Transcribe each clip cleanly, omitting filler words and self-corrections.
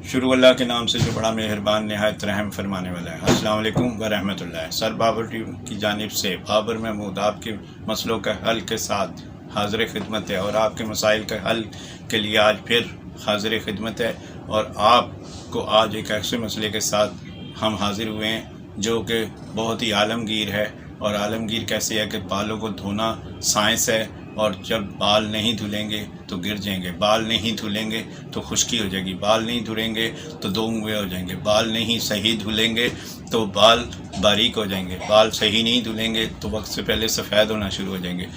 शुरू अल्लाह के नाम से जो बड़ा मेहरबान नहायत रहम फरमाने वाला है। अस्सलाम वालेकुम व रहमतुल्लाह। सर बाबर टीवी की जानिब से बाबर महमूद आपके मसलों के हल के साथ हाज़िर खिदमत है और आपके मसाइल के हल के लिए आज फिर हाज़िर खिदमत है। और आपको आज एक ऐसे मसले के साथ हम हाज़िर हुए हैं जो कि बहुत ही आलमगीर है। और आलमगीर कैसे है कि बालों को धोना साइंस है, और जब बाल नहीं धुलेंगे तो गिर जाएंगे, बाल नहीं धुलेंगे तो खुश्की हो जाएगी, बाल नहीं धुलेंगे तो दोमुंहे हो जाएंगे, बाल नहीं सही धुलेंगे तो बाल बारीक हो जाएंगे, बाल सही नहीं धुलेंगे तो वक्त से पहले सफ़ेद होना शुरू हो जाएंगे,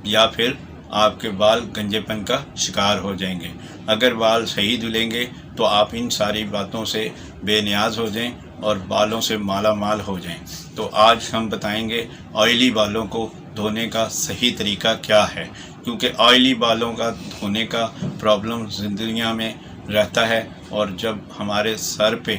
या फिर आपके बाल गंजेपन का शिकार हो जाएंगे। अगर बाल सही धुलेंगे तो आप इन सारी बातों से बेनियाज हो जाएं और बालों से माला माल हो जाएं। तो आज हम बताएंगे ऑयली बालों को धोने का सही तरीका क्या है, क्योंकि ऑयली बालों का धोने का प्रॉब्लम दुनिया में रहता है। और जब हमारे सर पे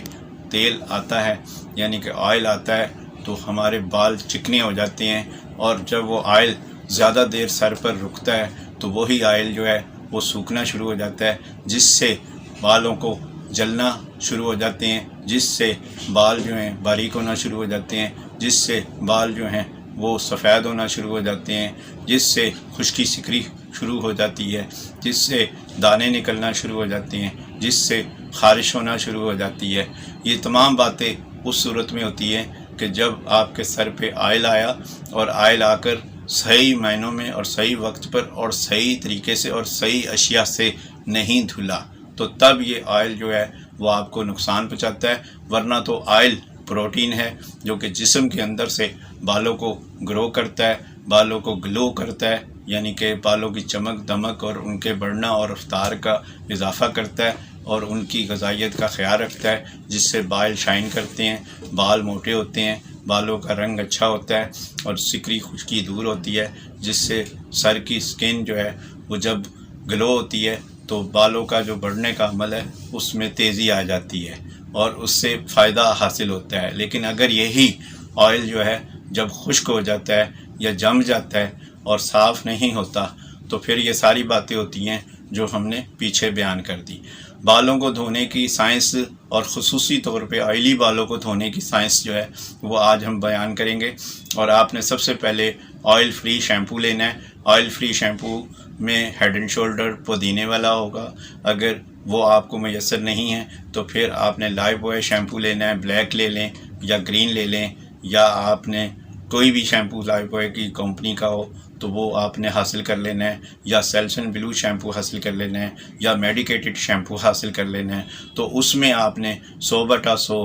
तेल आता है यानी कि ऑयल आता है तो हमारे बाल चिकने हो जाते हैं, और जब वो ऑयल ज़्यादा देर सर पर रुकता है तो वही ऑयल जो है वो सूखना शुरू हो जाता है, जिससे बालों को जलना शुरू हो जाते हैं, जिससे बाल जो हैं बारीक होना शुरू हो जाते हैं, जिससे बाल जो हैं वो सफ़ेद होना शुरू हो जाते हैं, जिससे खुश्की सिकरी शुरू हो जाती है, जिससे दाने निकलना शुरू हो जाते हैं, जिससे ख़ारिश होना शुरू हो जाती है। ये तमाम बातें उस सूरत में होती हैं कि जब आपके सर पे ऑयल आया और ऑयल आकर सही मायनों में और सही वक्त पर और सही तरीके से और सही अशिया से नहीं धुला, तो तब ये ऑयल जो है वो आपको नुकसान पहुँचाता है। वरना तो ऑयल प्रोटीन है जो कि जिस्म के अंदर से बालों को ग्रो करता है, बालों को ग्लो करता है, यानी कि बालों की चमक दमक और उनके बढ़ना और रफ्तार का इजाफ़ा करता है और उनकी ग़िज़ाइयत का ख्याल रखता है, जिससे बाल शाइन करते हैं, बाल मोटे होते हैं, बालों का रंग अच्छा होता है और सिकरी खुश्की दूर होती है, जिससे सर की स्किन जो है वो जब ग्लो होती है तो बालों का जो बढ़ने का अमल है उसमें तेज़ी आ जाती है और उससे फ़ायदा हासिल होता है। लेकिन अगर यही ऑयल जो है जब खुश्क हो जाता है या जम जाता है और साफ़ नहीं होता तो फिर ये सारी बातें होती हैं जो हमने पीछे बयान कर दी। बालों को धोने की साइंस और ख़ुसूसी तौर पे ऑयली बालों को धोने की साइंस जो है वो आज हम बयान करेंगे। और आपने सबसे पहले ऑयल फ्री शैम्पू लेना है। ऑयल फ्री शैम्पू में हेड एंड शोल्डर पुदीने वाला होगा। अगर वो आपको मैसर नहीं है तो फिर आपने लाइफ बॉय शैम्पू लेना है, ब्लैक ले लें या ग्रीन ले लें, या आपने कोई भी शैम्पू लाइफ बॉय की कंपनी का हो तो वो आपने हासिल कर लेना है, या सेल्सन ब्लू शैम्पू हासिल कर लेना है, या मेडिकेटेड शैम्पू हासिल कर लेना है। तो उसमें आपने 100/100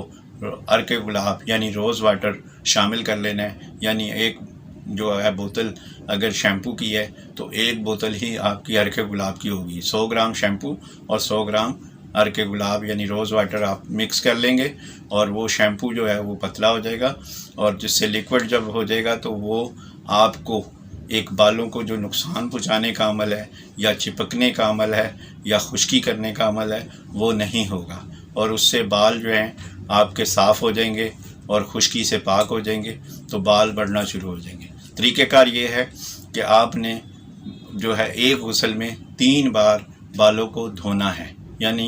अर्के गुलाब यानी रोज़ वाटर शामिल कर लेना है। यानी एक जो है बोतल अगर शैम्पू की है तो एक बोतल ही आपकी अर्के गुलाब की होगी। 100 ग्राम शैम्पू और 100 ग्राम अर्के गुलाब यानी रोज़ वाटर आप मिक्स कर लेंगे और वो शैम्पू जो है वो पतला हो जाएगा, और जिससे लिक्विड जब हो जाएगा तो वो आपको एक बालों को जो नुकसान पहुंचाने का अमल है या चिपकने का अमल है या खुश्की करने का अमल है वो नहीं होगा, और उससे बाल जो हैं आपके साफ़ हो जाएंगे और खुश्की से पाक हो जाएंगे, तो बाल बढ़ना शुरू हो जाएंगे। तरीक़ेकार ये है कि आपने जो है एक गुस्ल में 3 बार बालों को धोना है। यानी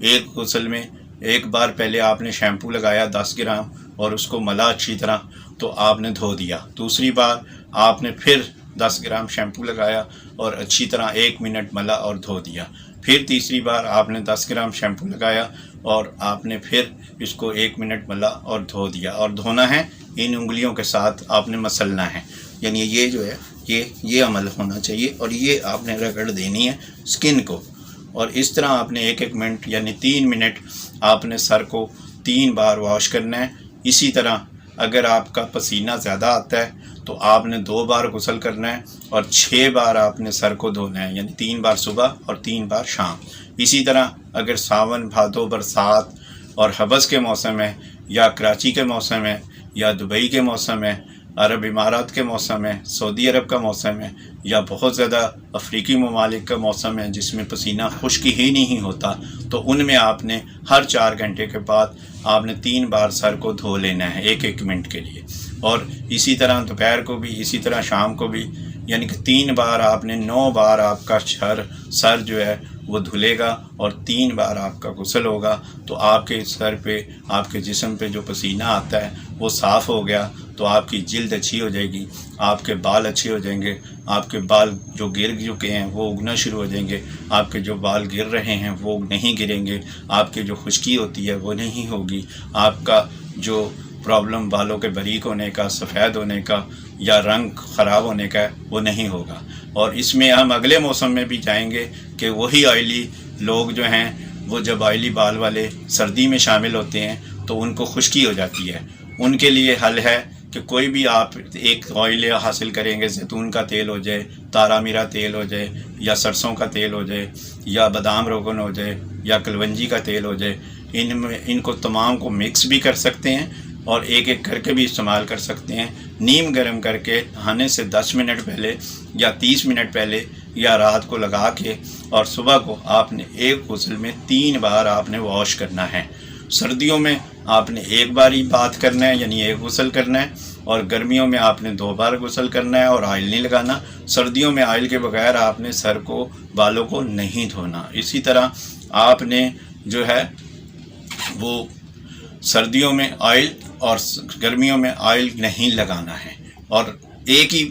एक गुस्ल में एक बार पहले आपने शैम्पू लगाया 10 ग्राम और उसको मला अच्छी तरह तो आपने धो दिया। दूसरी बार आपने फिर 10 ग्राम शैम्पू लगाया और अच्छी तरह 1 मिनट मला और धो दिया। फिर तीसरी बार आपने 10 ग्राम शैम्पू लगाया और आपने फिर इसको 1 मिनट मला और धो दिया। और धोना है इन उंगलियों के साथ, आपने मसलना है। यानी ये जो है ये अमल होना चाहिए, और ये आपने रगड़ देनी है स्किन को। और इस तरह आपने 1-1 मिनट यानी 3 मिनट आपने सर को 3 बार वॉश करना है। इसी तरह अगर आपका पसीना ज़्यादा आता है तो आपने 2 बार गुस्ल करना है और 6 बार आपने सर को धोना है, यानी 3 बार सुबह और 3 बार शाम। इसी तरह अगर सावन भादो बरसात और हबस के मौसम है, या कराची के मौसम है, या दुबई के मौसम है, अरब इमारात के मौसम है, सऊदी अरब का मौसम है, या बहुत ज़्यादा अफ्रीकी ममालिक का मौसम है जिसमें पसीना खुश्की ही नहीं होता, तो उनमें आपने हर 4 घंटे के बाद आपने 3 बार सर को धो लेना है 1-1 मिनट के लिए। और इसी तरह दोपहर को भी, इसी तरह शाम को भी, यानी कि 3 बार आपने 9 बार आपका सर जो है وہ دھلے گا اور 3 بار آپ کا غسل ہوگا تو آپ کے سر پہ، آپ کے جسم پہ جو پسینہ آتا ہے وہ صاف ہو گیا تو آپ کی جلد اچھی ہو جائے گی، آپ کے بال اچھے ہو جائیں گے، آپ کے بال جو گر چکے ہیں وہ اگنا شروع ہو جائیں گے، آپ کے جو بال گر رہے ہیں وہ نہیں گریں گے، آپ کے جو خشکی ہوتی ہے وہ نہیں ہوگی، آپ کا جو پرابلم بالوں کے باریک ہونے کا، سفید ہونے کا یا رنگ خراب ہونے کا ہے وہ نہیں ہوگا۔ اور اس میں ہم اگلے موسم میں بھی جائیں گے کہ وہی آئلی لوگ جو ہیں وہ جب آئلی بال والے سردی میں شامل ہوتے ہیں تو ان کو خشکی ہو جاتی ہے، ان کے لیے حل ہے کہ کوئی بھی آپ ایک آئل حاصل کریں گے، زیتون کا تیل ہو جائے، تارا میرا تیل ہو جائے، یا سرسوں کا تیل ہو جائے، یا بادام روغن ہو جائے، یا کلونجی کا تیل ہو جائے، ان کو تمام کو مکس بھی کر سکتے ہیں اور ایک ایک کر کے بھی استعمال کر سکتے ہیں۔ نیم گرم کر کے نہانے سے 10 منٹ پہلے یا 30 منٹ پہلے یا رات کو لگا کے اور صبح کو آپ نے ایک غسل میں 3 بار آپ نے واش کرنا ہے۔ سردیوں میں آپ نے ایک بار ہی بات کرنا ہے، یعنی ایک غسل کرنا ہے، اور گرمیوں میں آپ نے 2 بار غسل کرنا ہے اور آئل نہیں لگانا۔ سردیوں میں آئل کے بغیر آپ نے سر کو، بالوں کو نہیں دھونا۔ اسی طرح آپ نے جو ہے وہ سردیوں میں آئل اور گرمیوں میں آئل نہیں لگانا ہے، اور ایک ہی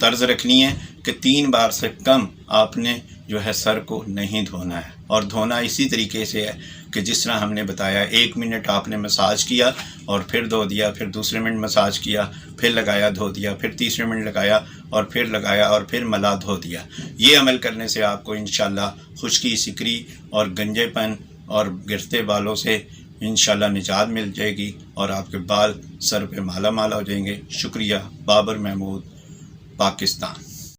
طرز رکھنی ہے کہ 3 بار سے کم آپ نے جو ہے سر کو نہیں دھونا ہے، اور دھونا اسی طریقے سے ہے کہ جس طرح ہم نے بتایا۔ 1 منٹ آپ نے مساج کیا اور پھر دھو دیا، پھر دوسرے منٹ مساج کیا، پھر لگایا دھو دیا، پھر تیسرے منٹ لگایا اور پھر لگایا اور پھر ملا دھو دیا۔ یہ عمل کرنے سے آپ کو انشاءاللہ خشکی، سکری اور گنجے پن اور گرتے بالوں سے انشاءاللہ نجات مل جائے گی اور آپ کے بال سر پہ مالا مال ہو جائیں گے۔ شکریہ۔ بابر محمود، پاکستان۔